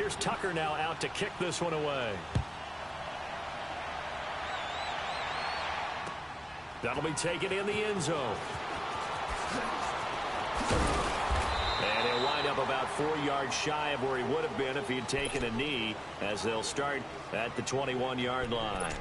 Here's Tucker now out to kick this one away. That'll be taken in the end zone. And he'll wind up about 4 yards shy of where he would have been if he had taken a knee, as they'll start at the 21-yard line.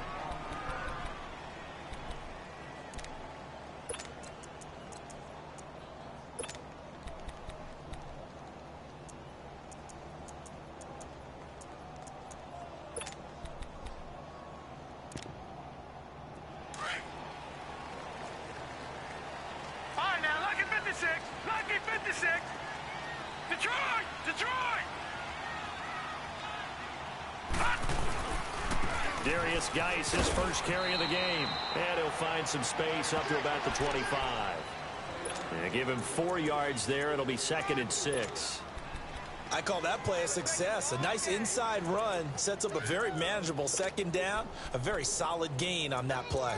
Geis, his first carry of the game, and he'll find some space up to about the 25. And give him 4 yards there. It'll be 2nd and 6. I call that play a success. A nice inside run sets up a very manageable 2nd down, a very solid gain on that play.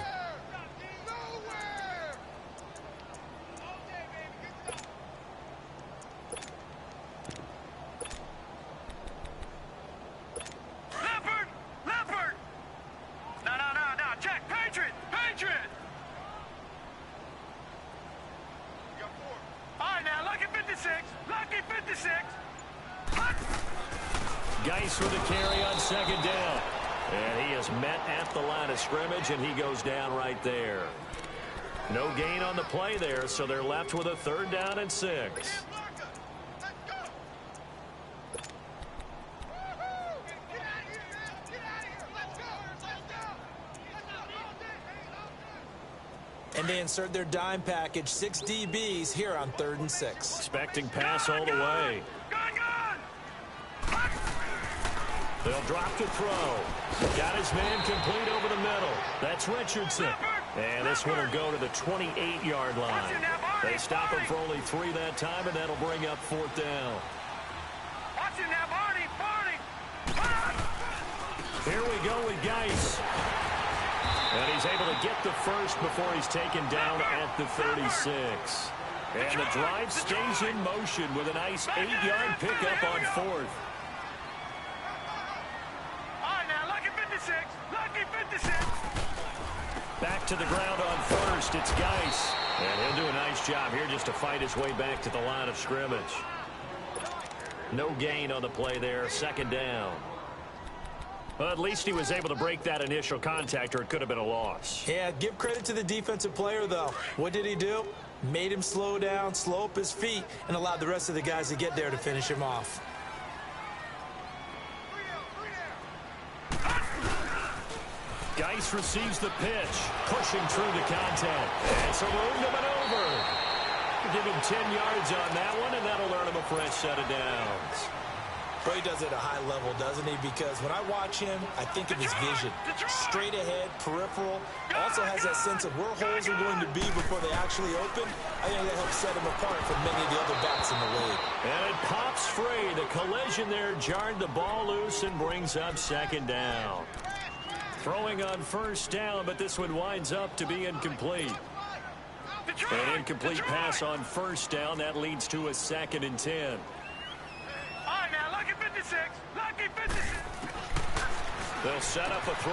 Geis with a carry on 2nd down. And he is met at the line of scrimmage, and he goes down right there. No gain on the play there, so they're left with a 3rd down and 6. And they insert their dime package, 6 DBs here on 3rd and 6. Expecting pass all the way. They'll drop to throw. Got his man complete over the middle. That's Richardson. And this one will go to the 28-yard line. They stop him for only 3 that time, and that'll bring up 4th down. Here we go with Geis. And he's able to get the first before he's taken down at the 36. And the drive stays in motion with a nice 8-yard pickup on 4th. Back to the ground on 1st. It's Geis. And he'll do a nice job here just to fight his way back to the line of scrimmage. No gain on the play there. 2nd down. Well, at least he was able to break that initial contact, or it could have been a loss. Yeah, give credit to the defensive player, though. What did he do? Made him slow down, slow up his feet, and allowed the rest of the guys to get there to finish him off. Geis receives the pitch, pushing through the contact. And some room to maneuver. Give him 10 yards on that one, and that'll earn him a fresh set of downs. But he does it at a high level, doesn't he? Because when I watch him, I think of his vision. Straight ahead, peripheral. Also has that sense of where holes are going to be before they actually open. I think that helps set him apart from many of the other backs in the league. And it pops free. The collision there jarred the ball loose and brings up 2nd down. Throwing on 1st down, but this one winds up to be incomplete. An incomplete pass on 1st down. That leads to a 2nd and 10. They'll set up a throw.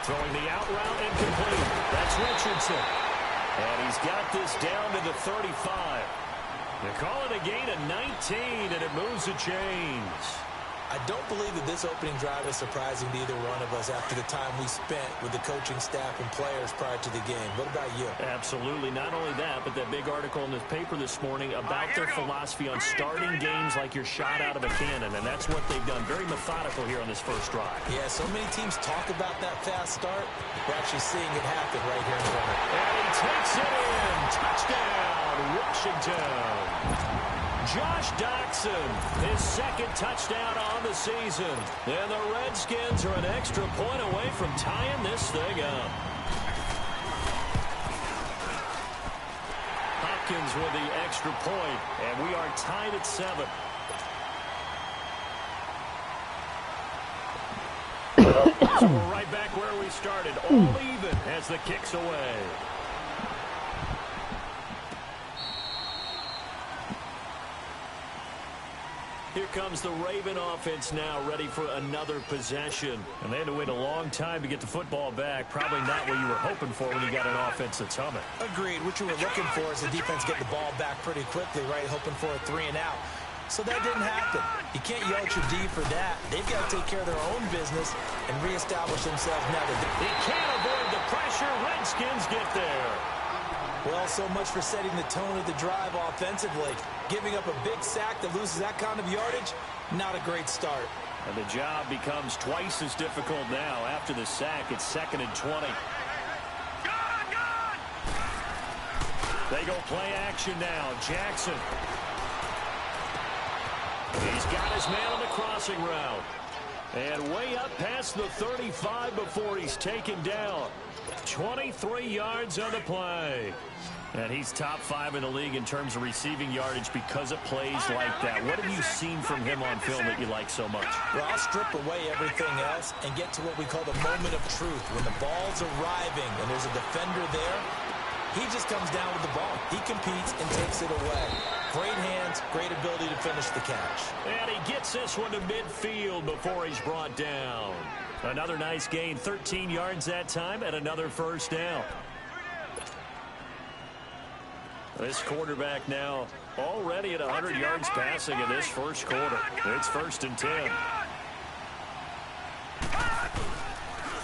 Throwing the out route incomplete. That's Richardson. And he's got this down to the 35. They call it a gain of 19, and it moves the chains. I don't believe that this opening drive is surprising to either one of us after the time we spent with the coaching staff and players prior to the game. What about you? Absolutely. Not only that, but that big article in the paper this morning about their philosophy on starting games like you're shot out of a cannon, and that's what they've done. Very methodical here on this first drive. Yeah, so many teams talk about that fast start. We're actually seeing it happen right here in front of us. And he takes it in. Touchdown, Washington. Josh Doxson, his 2nd touchdown on the season. And the Redskins are an extra point away from tying this thing up. Hopkins with the extra point, and we are tied at 7. So we're right back where we started, all even as the kick's away. Here comes the Raven offense now, ready for another possession. And they had to wait a long time to get the football back. Probably not what you were hoping for when you got an offense that's humming. Agreed. What you were looking for is the defense get the ball back pretty quickly, right? Hoping for a 3 and out. So that didn't happen. You can't yell at your D for that. They've got to take care of their own business and reestablish themselves now. He can't avoid the pressure. Redskins get there. Well, so much for setting the tone of the drive offensively. Giving up a big sack that loses that kind of yardage, not a great start. And the job becomes twice as difficult now. After the sack, it's 2nd and 20. They go play action now. Jackson. He's got his man on the crossing route. And way up past the 35 before he's taken down. 23 yards on the play. And he's top 5 in the league in terms of receiving yardage because of plays like that. What have you seen from him on film that you like so much? Well, I'll strip away everything else and get to what we call the moment of truth. When the ball's arriving and there's a defender there, he just comes down with the ball. He competes and takes it away. Great hands, great ability to finish the catch. And he gets this one to midfield before he's brought down. Another nice gain, 13 yards that time, and another first down. This quarterback now already at 100 yards passing in this first quarter. It's 1st and 10.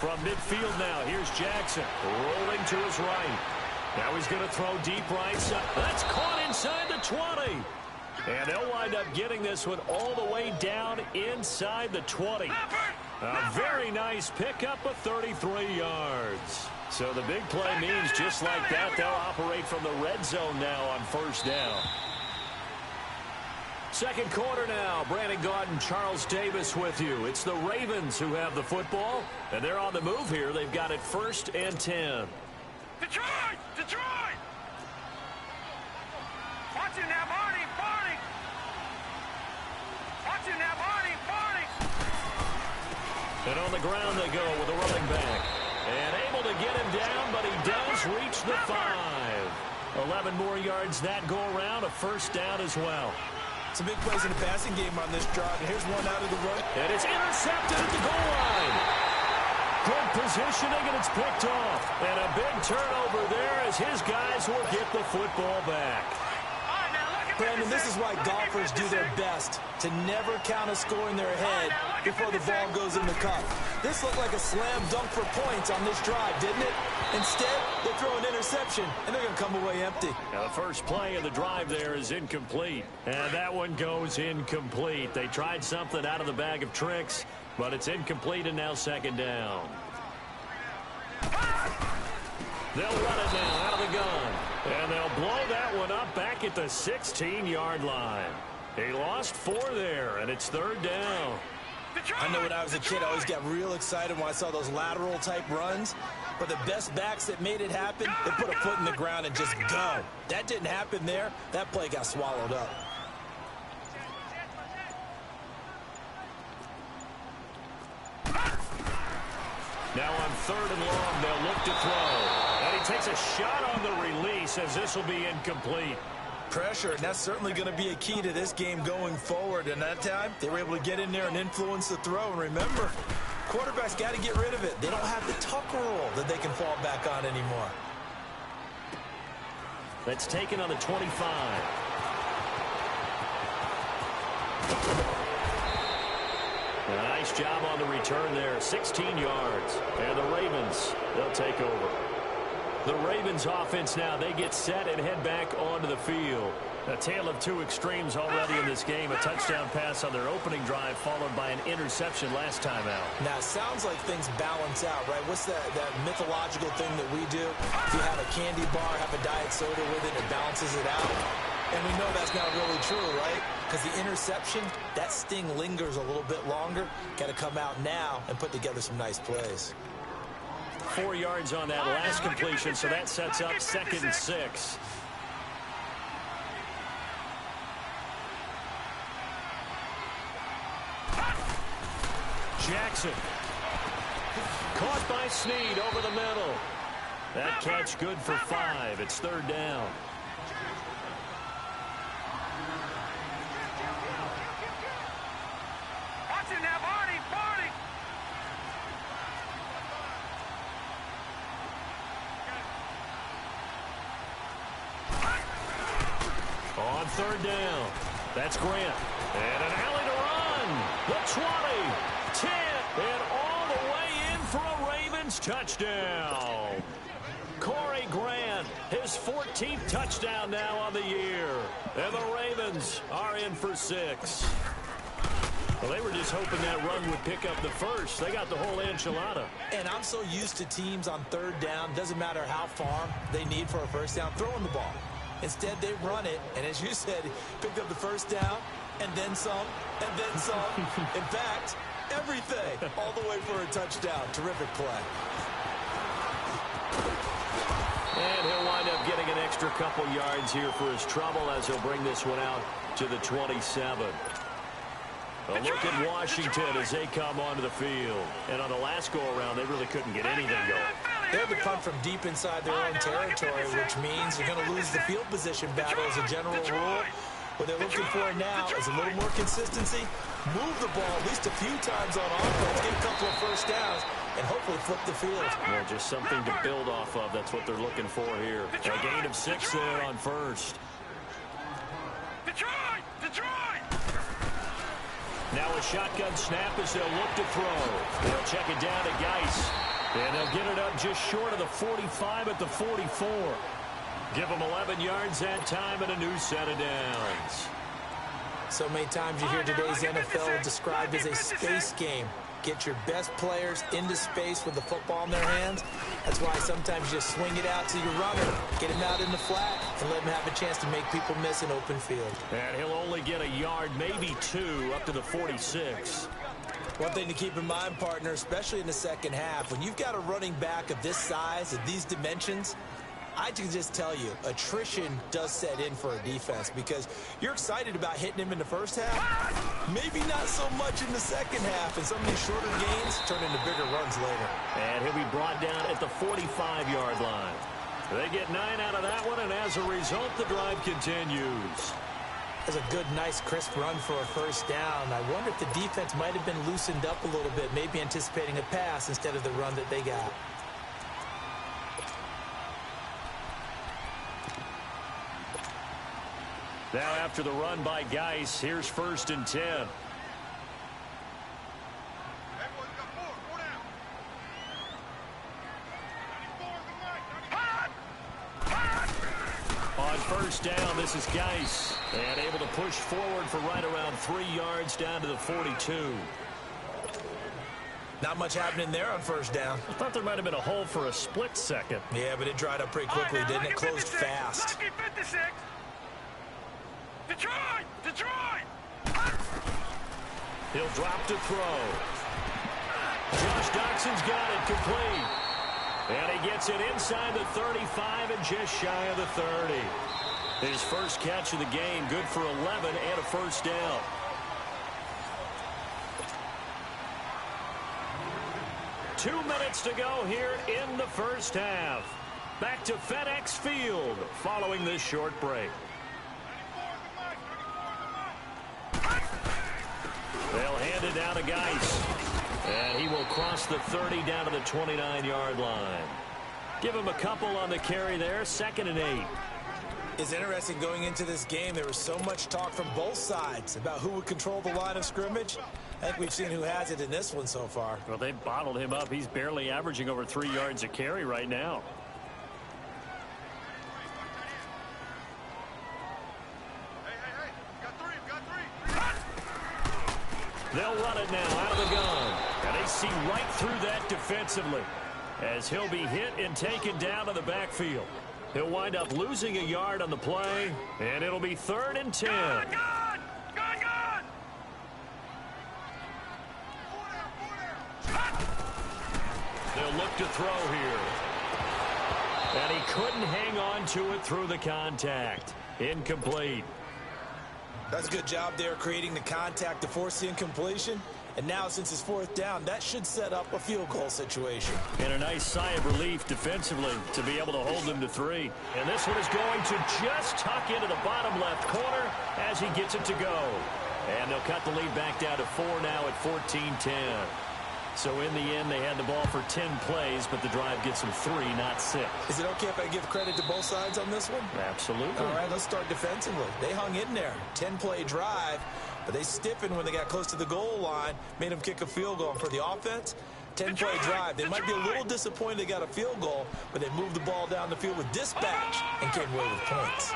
From midfield now, here's Jackson rolling to his right. Now he's going to throw deep right side. That's caught inside the 20. And they'll wind up getting this one all the way down inside the 20. A very nice pickup of 33 yards. So the big play means just like that, they'll operate from the red zone now on 1st down. Second quarter now. Brandon Gaudin, Charles Davis with you. It's the Ravens who have the football, and they're on the move here. They've got it 1st and 10. Detroit! Detroit! Watching now, Barney! Barney! Watching now, Barney! Barney! And on the ground they go with a running back. And able to get him down, but he does reach the 5. 11 more yards that go around, a 1st down as well. Some big plays in the passing game on this drive, and here's one out of the run. And it's intercepted at the goal line. Good positioning, and it's picked off. And a big turnover there as his guys will get the football back. Brandon, this is why golfers do their best to never count a score in their head before the ball goes in the cup. This looked like a slam dunk for points on this drive, didn't it? Instead, they throw an interception, and they're going to come away empty. Now, the first play of the drive there is incomplete. And that one goes incomplete. They tried something out of the bag of tricks, but it's incomplete, and now 2nd down. They'll run it now out of the gun. And they'll blow that one up back at the 16-yard line. He lost 4 there, and it's 3rd down. I know when I was a kid, I always got real excited when I saw those lateral-type runs. But the best backs that made it happen, they put a foot in the ground and just go. That didn't happen there. That play got swallowed up. Now on 3rd and long, they'll look to throw. And he takes a shot on the release as this will be incomplete. Pressure, and that's certainly going to be a key to this game going forward. And that time, they were able to get in there and influence the throw. And remember, quarterbacks got to get rid of it. They don't have the tuck rule that they can fall back on anymore. That's taken on the 25. A nice job on the return there. 16 yards. And the Ravens, they'll take over. The Ravens offense now, they get set and head back onto the field. A tale of 2 extremes already in this game. A touchdown pass on their opening drive followed by an interception last time out. Now, it sounds like things balance out, right? What's that mythological thing that we do? If you have a candy bar, have a diet soda with it, it balances it out. And we know that's not really true, right? Because the interception, that sting lingers a little bit longer. Got to come out now and put together some nice plays. 4 yards on that last completion, so that sets up 2nd and 6. Jackson. Caught by Snead over the middle. That catch good for 5. It's 3rd down. third down. That's Grant. And an alley to run. The 20, 10, and all the way in for a Ravens touchdown. Corey Grant, his 14th touchdown now on the year. And the Ravens are in for 6. Well, they were just hoping that run would pick up the first. They got the whole enchilada. And I'm so used to teams on third down, doesn't matter how far they need for a first down, throwing the ball. Instead, they run it, and as you said, pick up the first down, and then some, and then some. In fact, everything, all the way for a touchdown. Terrific play. And he'll wind up getting an extra couple yards here for his trouble as he'll bring this one out to the 27. A look at Washington as they come onto the field. And on the last go-around, they really couldn't get anything going. They had to punt from deep inside their own territory, which means you're going to lose the field position battle as a general rule. What they're looking for now is a little more consistency, move the ball at least a few times on offense, get a couple of first downs, and hopefully flip the field. Well, just something to build off of. That's what they're looking for here. A gain of 6 there on first. Detroit! Detroit! Now a shotgun snap as they'll look to throw. They'll check it down to Geis. And they'll get it up just short of the 45 at the 44. Give them 11 yards that time and a new set of downs. So many times you hear today's NFL described as a space game. Get your best players into space with the football in their hands. That's why sometimes you just swing it out to your runner, get him out in the flat, and let him have a chance to make people miss an open field. And he'll only get a yard, maybe 2, up to the 46. One thing to keep in mind, partner, especially in the second half, when you've got a running back of this size, of these dimensions, I can just tell you, attrition does set in for a defense because you're excited about hitting him in the first half, maybe not so much in the second half, and some of these shorter gains turn into bigger runs later. And he'll be brought down at the 45-yard line. They get 9 out of that one, and as a result, the drive continues. That's a good, nice, crisp run for a first down. I wonder if the defense might have been loosened up a little bit, maybe anticipating a pass instead of the run that they got. Now after the run by Geis, here's 1st and 10. On 1st down, this is Geis. And able to push forward for right around 3 yards down to the 42. Not much happening there on 1st down. I thought there might have been a hole for a split second. Yeah, but it dried up pretty quickly, didn't it? Closed fast. Detroit! Detroit! He'll drop to throw. Josh Doxson's got it complete. And he gets it inside the 35 and just shy of the 30. His first catch of the game, good for 11 and a 1st down. Two minutes to go here in the first half. Back to FedEx Field following this short break. They'll hand it down to Geis. And he will cross the 30 down to the 29-yard line. Give him a couple on the carry there, 2nd and 8. It's interesting going into this game. There was so much talk from both sides about who would control the line of scrimmage. I think we've seen who has it in this one so far. Well, they bottled him up. He's barely averaging over 3 yards a carry right now. They'll run it now out of the gun. And they see right through that defensively as he'll be hit and taken down to the backfield. He'll wind up losing a yard on the play, and it'll be 3rd and 10. Gone! They'll look to throw here. And he couldn't hang on to it through the contact. Incomplete. That's a good job there creating the contact to force the incompletion. And now, since it's 4th down, that should set up a field goal situation. And a nice sigh of relief defensively to be able to hold them to 3. And this one is going to just tuck into the bottom left corner as he gets it to go. And they'll cut the lead back down to 4 now at 14-10. So in the end, they had the ball for 10 plays, but the drive gets them 3, not 6. Is it okay if I give credit to both sides on this one? Absolutely. All right, let's start defensively. They hung in there. 10-play drive, but they stiffened when they got close to the goal line, made them kick a field goal. And for the offense, 10-play drive. They might be a little disappointed they got a field goal, but they moved the ball down the field with dispatch and came away with points.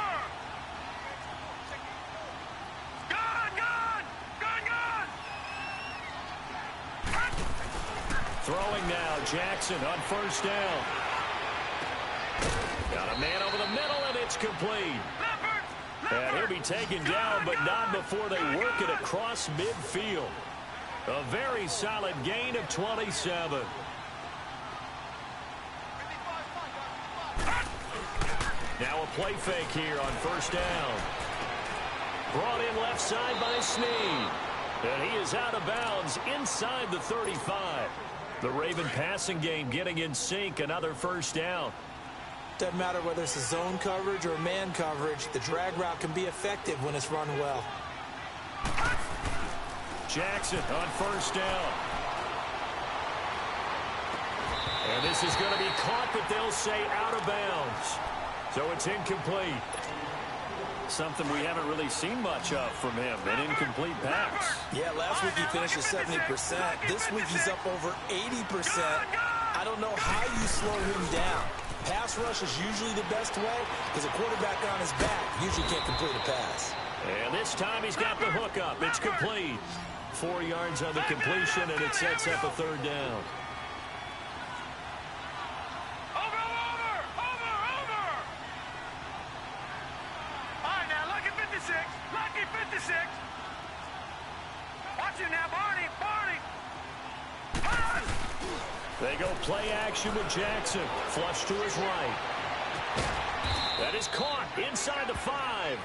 Throwing now, Jackson on first down. Got a man over the middle, and it's complete. And he'll be taken down, but not before they work it across midfield. A very solid gain of 27. Now a play fake here on first down. Brought in left side by Snead. And he is out of bounds inside the 35. The Raven passing game getting in sync, another first down. Doesn't matter whether it's a zone coverage or man coverage, the drag route can be effective when it's run well. Jackson on first down. And this is going to be caught, but they'll say out of bounds. So it's incomplete. Something we haven't really seen much of from him, an incomplete pass. Yeah, last week he finished at 70%. This week he's up over 80%. I don't know how you slow him down. Pass rush is usually the best way because a quarterback on his back usually can't complete a pass. And this time he's got the hook up. It's complete. 4 yards on the completion, and it sets up a third down. They go play action with Jackson. Flush to his right. That is caught inside the 5.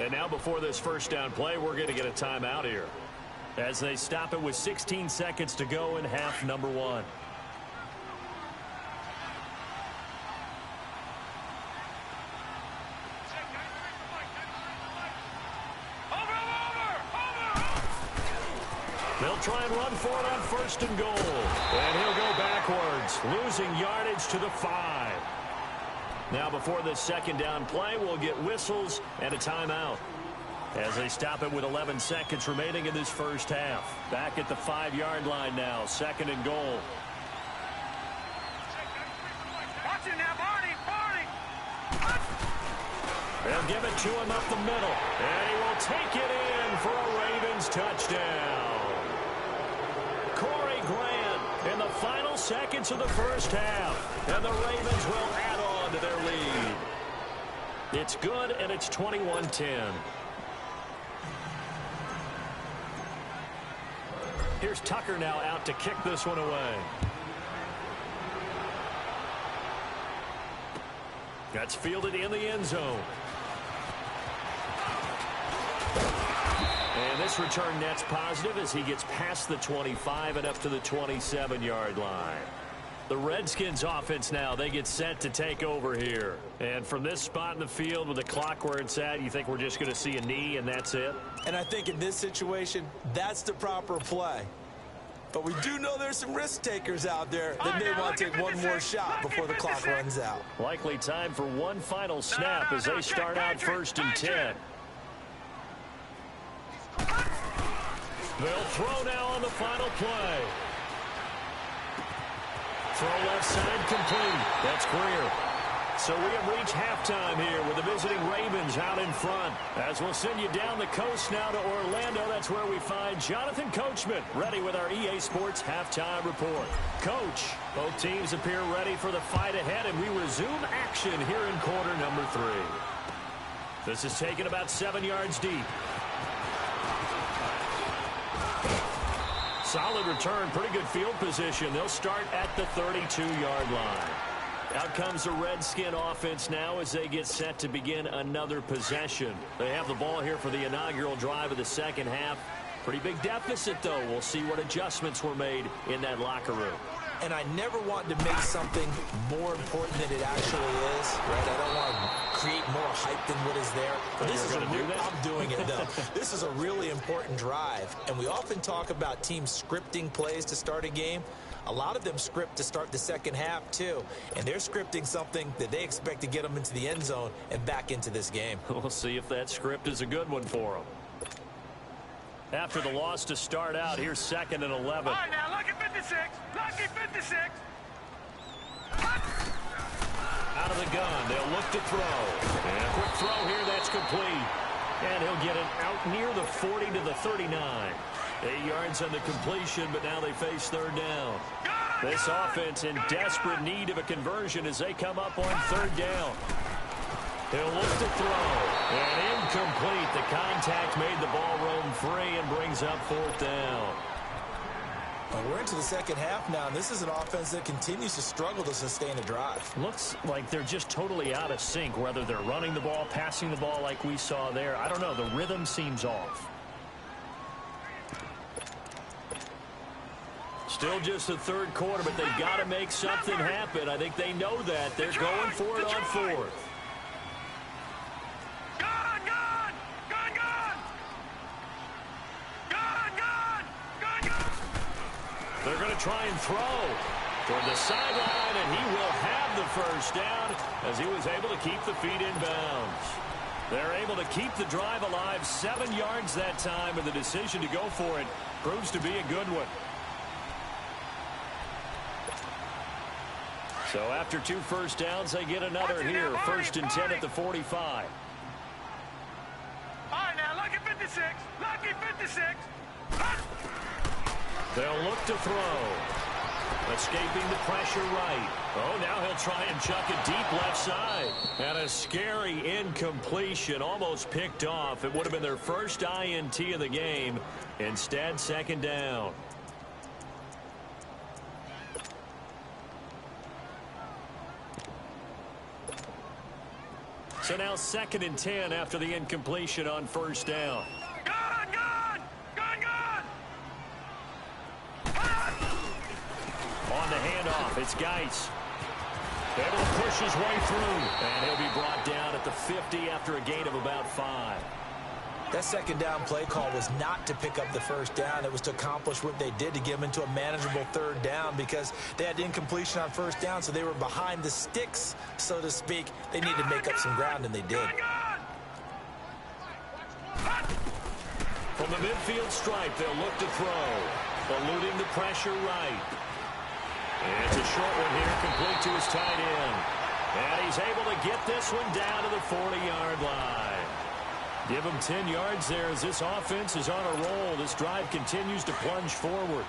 And now before this first down play, we're going to get a timeout here as they stop it with 16 seconds to go in half number 1. They'll try and run for it on first and goal. And he'll go backwards, losing yardage to the 5. Now before this second down play, we'll get whistles and a timeout as they stop it with 11 seconds remaining in this first half. Back at the 5-yard line now, second and goal. Watch it now, Barney. They'll give it to him up the middle, and he will take it in for a Ravens touchdown. Corey Grant in the final seconds of the first half, and the Ravens will add on to their lead. It's good, and it's 21-10. Here's Tucker now out to kick this one away. That's fielded in the end zone. And this return net's positive as he gets past the 25 and up to the 27-yard line. The Redskins offense now, they get set to take over here. And from this spot in the field with the clock where it's at, you think we're just going to see a knee and that's it? And I think in this situation, that's the proper play. But we do know there's some risk takers out there that may want to take one more shot before the clock runs out. Likely time for one final snap as they start out first and 10. They'll throw now on the final play. Throw left side complete. That's Greer. So we have reached halftime here with the visiting Ravens out in front. As we'll send you down the coast now to Orlando, that's where we find Jonathan Coachman ready with our EA Sports halftime report. Coach, both teams appear ready for the fight ahead, and we resume action here in quarter number 3. This is taken about 7 yards deep. Solid return, pretty good field position. They'll start at the 32-yard line. Out comes the Redskin offense now as they get set to begin another possession. They have the ball here for the inaugural drive of the second half. Pretty big deficit, though. We'll see what adjustments were made in that locker room. and I never want to make something more important than it actually is, right? I don't want to create more hype than what is there. But this is I'm doing it, though. This is a really important drive, and we often talk about teams scripting plays to start a game. A lot of them script to start the second half, too, and they're scripting something that they expect to get them into the end zone and back into this game. We'll see if that script is a good one for them. After the loss to start out, here's 2nd and 11. All right, now, lucky 56. Lucky 56. Out of the gun, they'll look to throw. And a quick throw here, that's complete. And he'll get it out near the 40 to the 39. 8 yards on the completion, but now they face 3rd down. This offense in desperate need of a conversion as they come up on 3rd down. He'll look to throw. And incomplete. The contact made the ball roam free and brings up 4th down. Well, we're into the second half now, and this is an offense that continues to struggle to sustain a drive. Looks like they're just totally out of sync, whether they're running the ball, passing the ball like we saw there. I don't know. The rhythm seems off. Still just the 3rd quarter, but they've got to make something happen. I think they know that. They're going for it on 4th. They're going to try and throw toward the sideline, and he will have the 1st down as he was able to keep the feet in bounds. They're able to keep the drive alive, 7 yards that time, and the decision to go for it proves to be a good one. So after 2 first downs, they get another here. 1st and 10 at the 45. All right, now, lucky 56. Lucky 56. They'll look to throw. Escaping the pressure right. Oh, now he'll try and chuck it deep left side. And a scary incompletion, almost picked off. It would have been their first INT of the game. Instead, 2nd down. So now 2nd and 10 after the incompletion on 1st down. On the handoff, it's Geis. Able to push his way through. And he'll be brought down at the 50 after a gain of about 5. That 2nd down play call was not to pick up the 1st down. It was to accomplish what they did, to get them into a manageable 3rd down, because they had incompletion on 1st down, so they were behind the sticks, so to speak. They needed to make up some ground, and they did. From the midfield stripe, they'll look to throw. Eluding the pressure right. And it's a short one here, complete to his tight end. And he's able to get this one down to the 40-yard line. Give him 10 yards there as this offense is on a roll. This drive continues to plunge forward.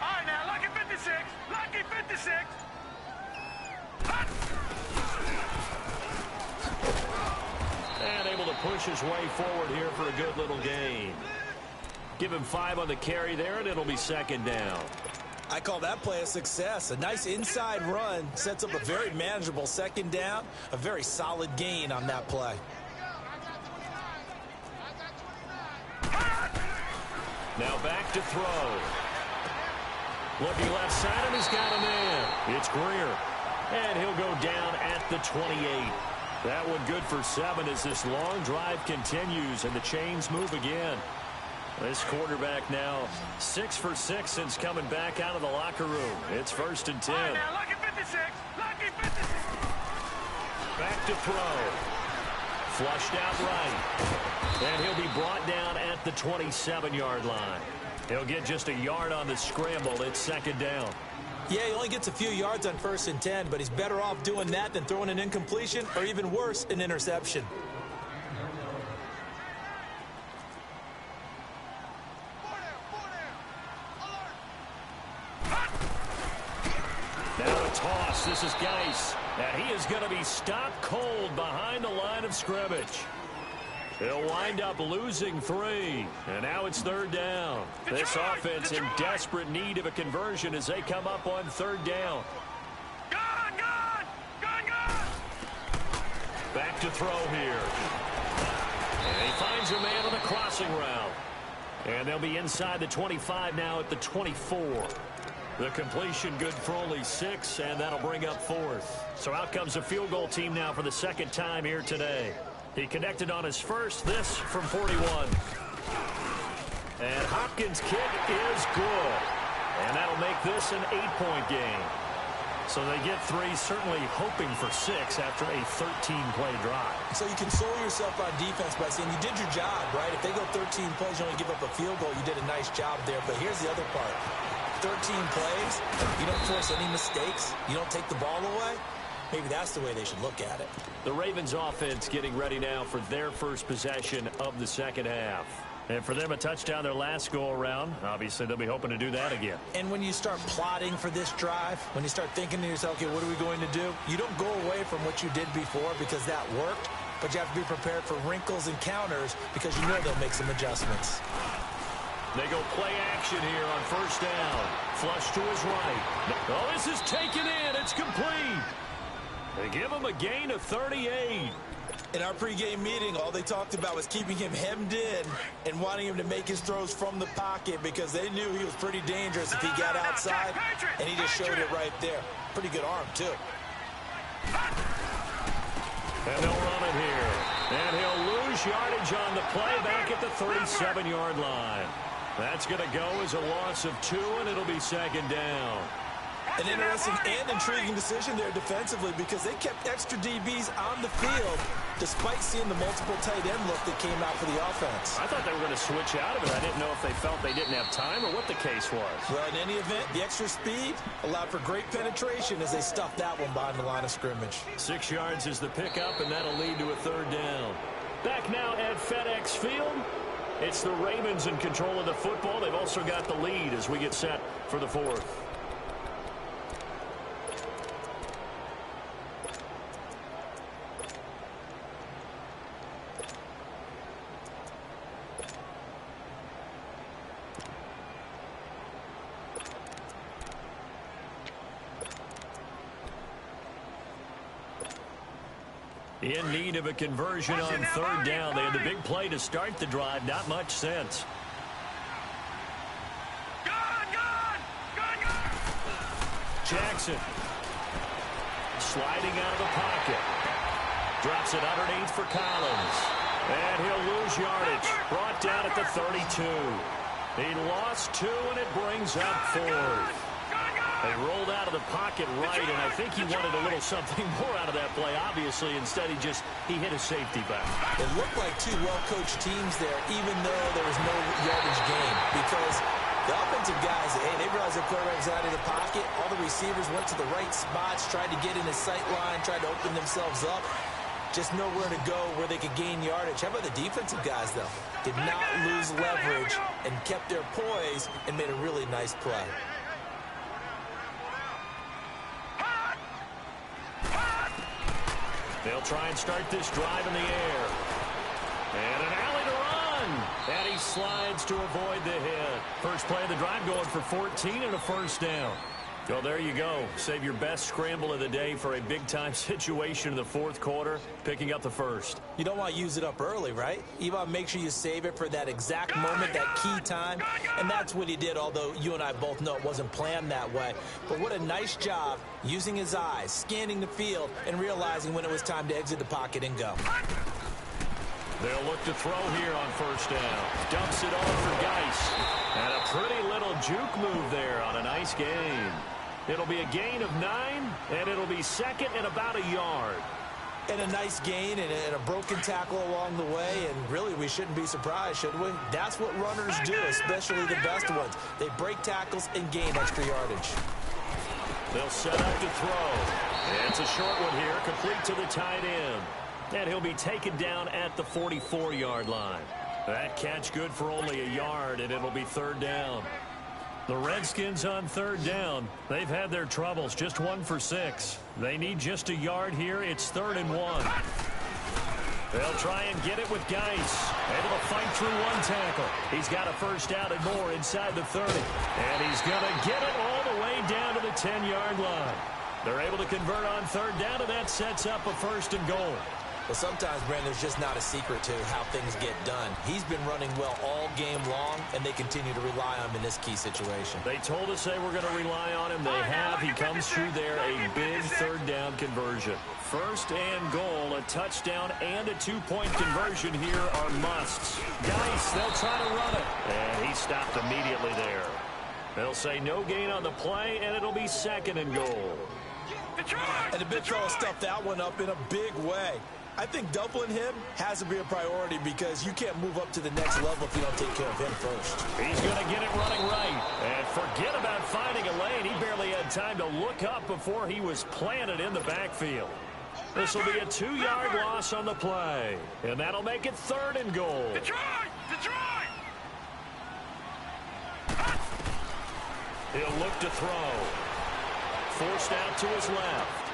All right, now, lucky 56. Lucky 56. And able to push his way forward here for a good little gain. Give him 5 on the carry there, and it'll be 2nd down. I call that play a success. A nice inside run sets up a very manageable 2nd down. A very solid gain on that play. Now back to throw. Looking left side, and he's got a man. It's Greer. And he'll go down at the 28. That one good for 7 as this long drive continues and the chains move again. This quarterback now 6 for 6 since coming back out of the locker room. It's 1st and 10. All right, now, lucky 56. Lucky 56. Back to throw. Flushed out right. And he'll be brought down at the 27-yard line. He'll get just a yard on the scramble. It's 2nd down. Yeah, he only gets a few yards on 1st and 10, but he's better off doing that than throwing an incompletion, or even worse, an interception. Now a toss. This is Geis. And he is going to be stopped cold behind the line of scrimmage. He'll wind up losing 3. And now it's 3rd down. This offense in desperate need of a conversion as they come up on 3rd down. Back to throw here. And he finds a man on the crossing route. And they'll be inside the 25 now at the 24. The completion good for only 6, and that'll bring up 4th. So out comes a field goal team now for the second time here today. He connected on his first, this from 41. And Hopkins' kick is good. And that'll make this an 8-point game. So they get 3, certainly hoping for 6 after a 13-play drive. So you console yourself on defense by saying you did your job, right? If they go 13 plays, you only give up a field goal, you did a nice job there. But here's the other part. 13 plays, you don't force any mistakes, you don't take the ball away. Maybe that's the way they should look at it. The Ravens offense getting ready now for their first possession of the second half. And for them, a touchdown their last go-around. Obviously, they'll be hoping to do that again. And when you start plotting for this drive, when you start thinking to yourself, okay, what are we going to do? You don't go away from what you did before because that worked, but you have to be prepared for wrinkles and counters because you know they'll make some adjustments. They go play action here on first down. Flush to his right. Oh, this is taken in. It's complete. They give him a gain of 38. In our pregame meeting, all they talked about was keeping him hemmed in and wanting him to make his throws from the pocket because they knew he was pretty dangerous if he got outside, and he just showed it right there. Pretty good arm, too. And they'll run it here. And he'll lose yardage on the play back at the 37-yard line. That's going to go as a loss of 2, and it'll be second down. An interesting and intriguing decision there defensively because they kept extra DBs on the field despite seeing the multiple tight end look that came out for the offense. I thought they were going to switch out of it. I didn't know if they felt they didn't have time or what the case was. Well, in any event, the extra speed allowed for great penetration as they stuffed that one behind the line of scrimmage. 6 yards is the pickup, and that'll lead to a third down. Back now at FedEx Field. It's the Ravens in control of the football. They've also got the lead as we get set for the 4th. In need of a conversion on third down. They had the big play to start the drive. Not much sense. Jackson sliding out of the pocket. Drops it underneath for Collins. And he'll lose yardage. Brought down at the 32. He lost 2, and it brings up 4th. They rolled out of the pocket right, and I think he wanted a little something more out of that play, obviously. Instead, he hit a safety back. It looked like 2 well-coached teams there, even though there was no yardage gain, because the offensive guys, hey, they realized their quarterback's out of the pocket. All the receivers went to the right spots, tried to get in his sight line, tried to open themselves up. Just nowhere to go where they could gain yardage. How about the defensive guys, though? Did not lose leverage and kept their poise and made a really nice play. They'll try and start this drive in the air. And an alley to run. And he slides to avoid the hit. First play of the drive going for 14 and a first down. Well, there you go. Save your best scramble of the day for a big-time situation in the 4th quarter, picking up the first. You don't want to use it up early, right? You want to make sure you save it for that exact moment, that key time. And that's what he did, although you and I both know it wasn't planned that way. But what a nice job using his eyes, scanning the field, and realizing when it was time to exit the pocket and go. They'll look to throw here on first down. Dumps it off for Geis. And a pretty little juke move there on a nice gain. It'll be a gain of 9, and it'll be second and about a yard. And a nice gain and a broken tackle along the way, and really we shouldn't be surprised, should we? That's what runners do, especially the best ones. They break tackles and gain extra yardage. They'll set up to throw. It's a short one here, complete to the tight end. And he'll be taken down at the 44-yard line. That catch good for only a yard, and it'll be third down. The Redskins on third down. They've had their troubles, just 1 for 6. They need just a yard here. It's 3rd and 1. They'll try and get it with Geis. Able to fight through 1 tackle. He's got a first down and more inside the 30. And he's going to get it all the way down to the 10-yard line. They're able to convert on third down, and that sets up a 1st and goal. Well, sometimes, Brandon, there's just not a secret to how things get done. He's been running well all game long, and they continue to rely on him in this key situation. They told us they were going to rely on him. They have. He comes through there, a big third down conversion. First and goal, a touchdown and a two-point conversion here are musts. Geis, they'll try to run it. And he stopped immediately there. They'll say no gain on the play, and it'll be second and goal. And the big fella stuffed that one up in a big way. I think doubling him has to be a priority because you can't move up to the next level if you don't take care of him first. He's going to get it running right. And forget about finding a lane. He barely had time to look up before he was planted in the backfield. This will be a 2-yard loss on the play. And that'll make it third and goal. Detroit! He'll look to throw. Forced out to his left.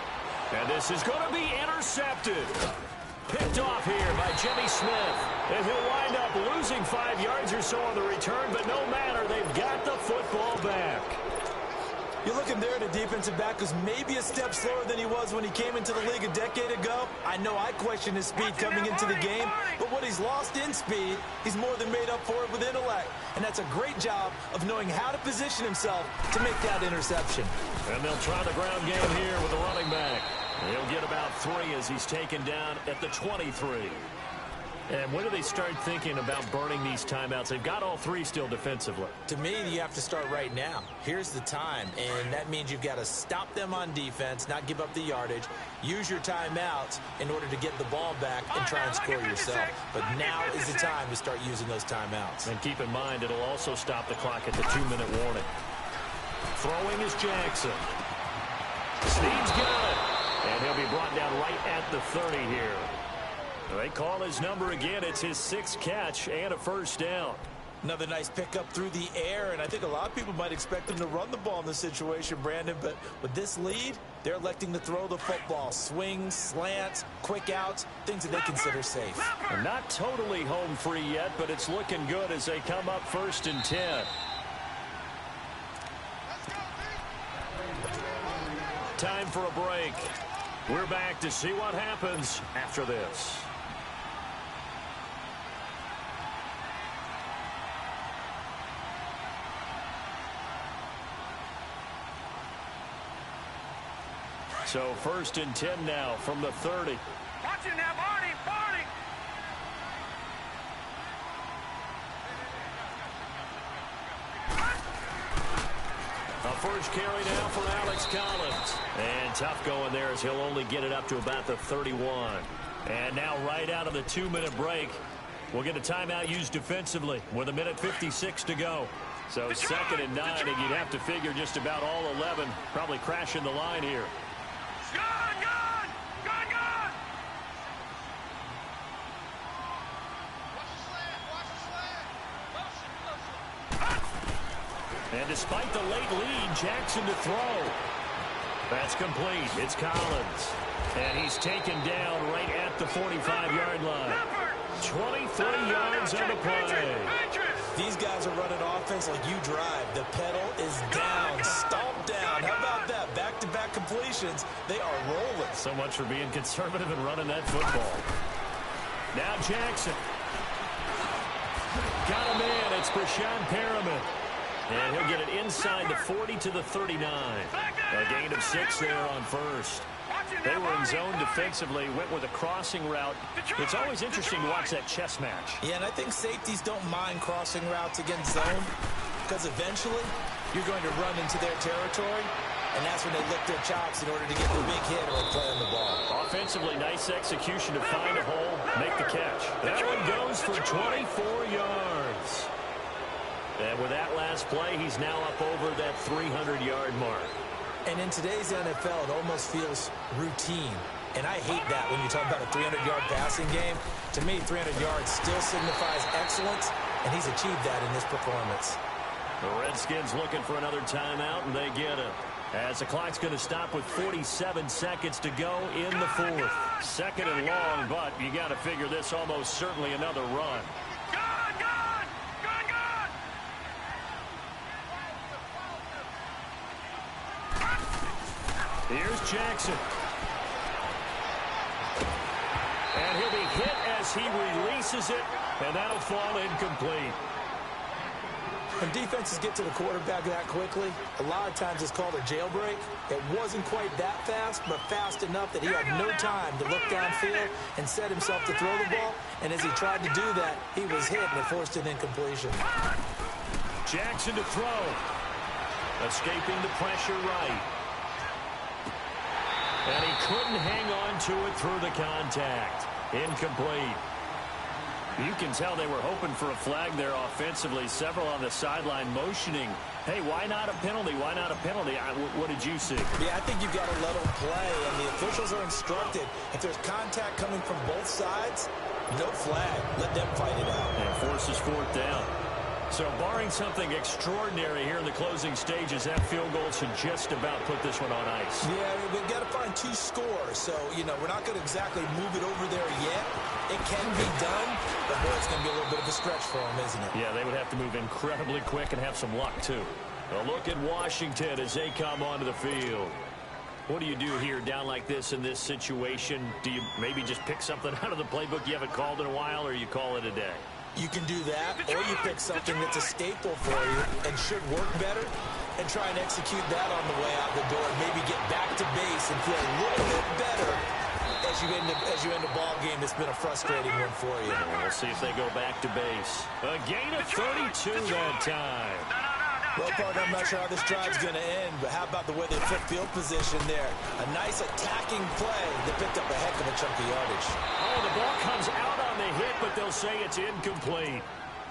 And this is going to be intercepted. Picked off here by Jimmy Smith. And he'll wind up losing 5 yards or so on the return, but no matter, they've got the football back. You're looking there at a defensive back who's maybe a step slower than he was when he came into the league a decade ago. I know I questioned his speed coming into the game, but what he's lost in speed, he's more than made up for it with intellect. And that's a great job of knowing how to position himself to make that interception. And they'll try the ground game here with the running back. He'll get about 3 as he's taken down at the 23. And when do they start thinking about burning these timeouts? They've got all 3 still defensively. To me, you have to start right now. Here's the time, and that means you've got to stop them on defense, not give up the yardage, use your timeouts in order to get the ball back and try and score yourself. But now is the time to start using those timeouts. And keep in mind, it'll also stop the clock at the 2-minute warning. Throwing is Jackson. Snead's got it. And he'll be brought down right at the 30 here. They call his number again. It's his 6th catch and a first down. Another nice pickup through the air, and I think a lot of people might expect him to run the ball in this situation, Brandon, but with this lead, they're electing to throw the football. Swings, slants, quick outs, things that they consider safe. And not totally home free yet, but it's looking good as they come up 1st and 10. Time for a break. We're back to see what happens after this. So 1st and 10 now from the 30. Watch it now, Barney! A first carry now for Alex Collins. And tough going there as he'll only get it up to about the 31. And now right out of the 2-minute break, we'll get a timeout used defensively with 1:56 to go. So 2nd and 9, and you'd have to figure just about all 11 probably crashing the line here. And despite the late lead, Jackson to throw. That's complete. It's Collins. And he's taken down right at the 45-yard line. 23 yards on the play. These guys are running offense like you drive. The pedal is down, stomped down. How about that? Back-to-back completions. They are rolling. So much for being conservative and running that football. Now Jackson. Got him in. It's Brashad Perriman. And he'll get it inside the 40 to the 39. A gain of 6 there on first. They were in zone defensively, went with a crossing route. It's always interesting to watch that chess match. Yeah, and I think safeties don't mind crossing routes against zone because eventually you're going to run into their territory, and that's when they lick their chops in order to get the big hit or play on the ball. Offensively, nice execution to find a hole, make the catch. That one goes for 24 yards. And with that last play, he's now up over that 300-yard mark. And in today's NFL, it almost feels routine. And I hate that when you talk about a 300-yard passing game. To me, 300 yards still signifies excellence, and he's achieved that in this performance. The Redskins looking for another timeout, and they get it. As the clock's going to stop with 47 seconds to go in the 4th. 2nd and long, but you got to figure this almost certainly another run. Here's Jackson. as he releases it, and that'll fall incomplete. When defenses get to the quarterback that quickly, a lot of times it's called a jailbreak. It wasn't quite that fast, but fast enough that he had no time to look downfield and set himself to throw the ball. And as he tried to do that, he was hit and it forced an incompletion. Jackson to throw. Escaping the pressure right. And he couldn't hang on to it through the contact. Incomplete. You can tell they were hoping for a flag there offensively. Several on the sideline motioning, hey, why not a penalty? Why not a penalty? What did you see? Yeah, I think you've got to let them play, and the officials are instructed. If there's contact coming from both sides, no flag. Let them fight it out. And forces fourth down. So barring something extraordinary here in the closing stages, that field goal should just about put this one on ice. Yeah, I mean, we've got to find 2 scores. So, we're not going to exactly move it over there yet. It can be done, but boy, it's going to be a little bit of a stretch for them, isn't it? Yeah, they would have to move incredibly quick and have some luck, too. A look at Washington as they come onto the field. What do you do here down like this in this situation? Do you maybe just pick something out of the playbook you haven't called in a while, or you call it a day? You can do that, or you pick something that's a staple for you and should work better and try and execute that on the way out the door and maybe get back to base and feel a little bit better as you end a ball game that's been a frustrating one for you. We'll see if they go back to base. A gain of 32 that time. Well, partner, I'm not sure how this drive's going to end, but how about the way they flip field position there? A nice attacking play that picked up a heck of a chunk of yardage. Oh, the ball comes out on the hit, but they'll say it's incomplete.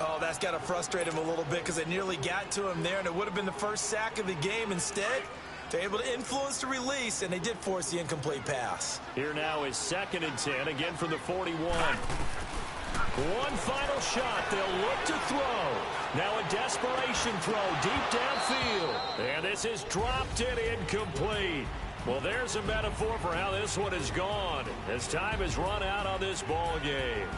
Oh, that's got to frustrate him a little bit because they nearly got to him there, and it would have been the first sack of the game. Instead, they're able to influence the release, and they did force the incomplete pass. Here now is 2nd and 10, again from the 41. One final shot. They'll look to throw. Now a desperation throw deep downfield. And this is dropped and incomplete. Well, there's a metaphor for how this one is gone as time has run out on this ball game.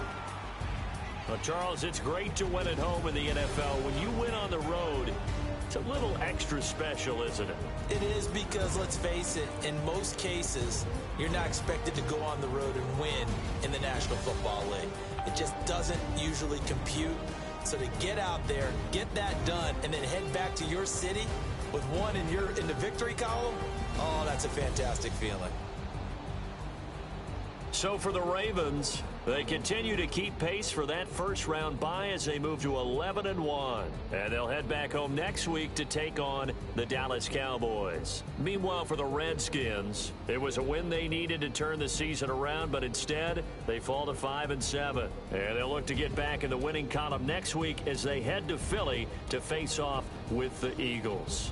Well, Charles, it's great to win at home in the NFL. When you win on the road, it's a little extra special, isn't it? It is because, let's face it, in most cases, you're not expected to go on the road and win in the National Football League. It just doesn't usually compute. So to get out there, get that done, and then head back to your city with one in the victory column, oh, that's a fantastic feeling. So for the Ravens, they continue to keep pace for that first-round bye as they move to 11-1. And they'll head back home next week to take on the Dallas Cowboys. Meanwhile, for the Redskins, it was a win they needed to turn the season around, but instead, they fall to 5-7. And they'll look to get back in the winning column next week as they head to Philly to face off with the Eagles.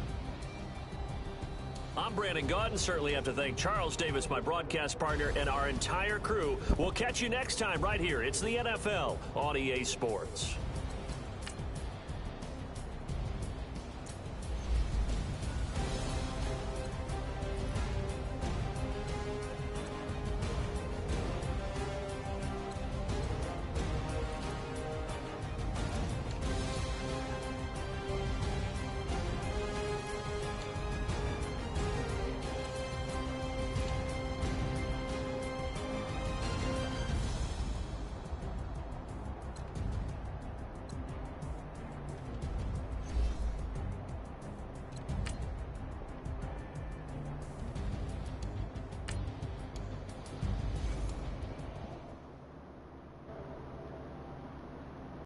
I'm Brandon Gaudin. Certainly have to thank Charles Davis, my broadcast partner, and our entire crew. We'll catch you next time right here. It's the NFL on EA Sports.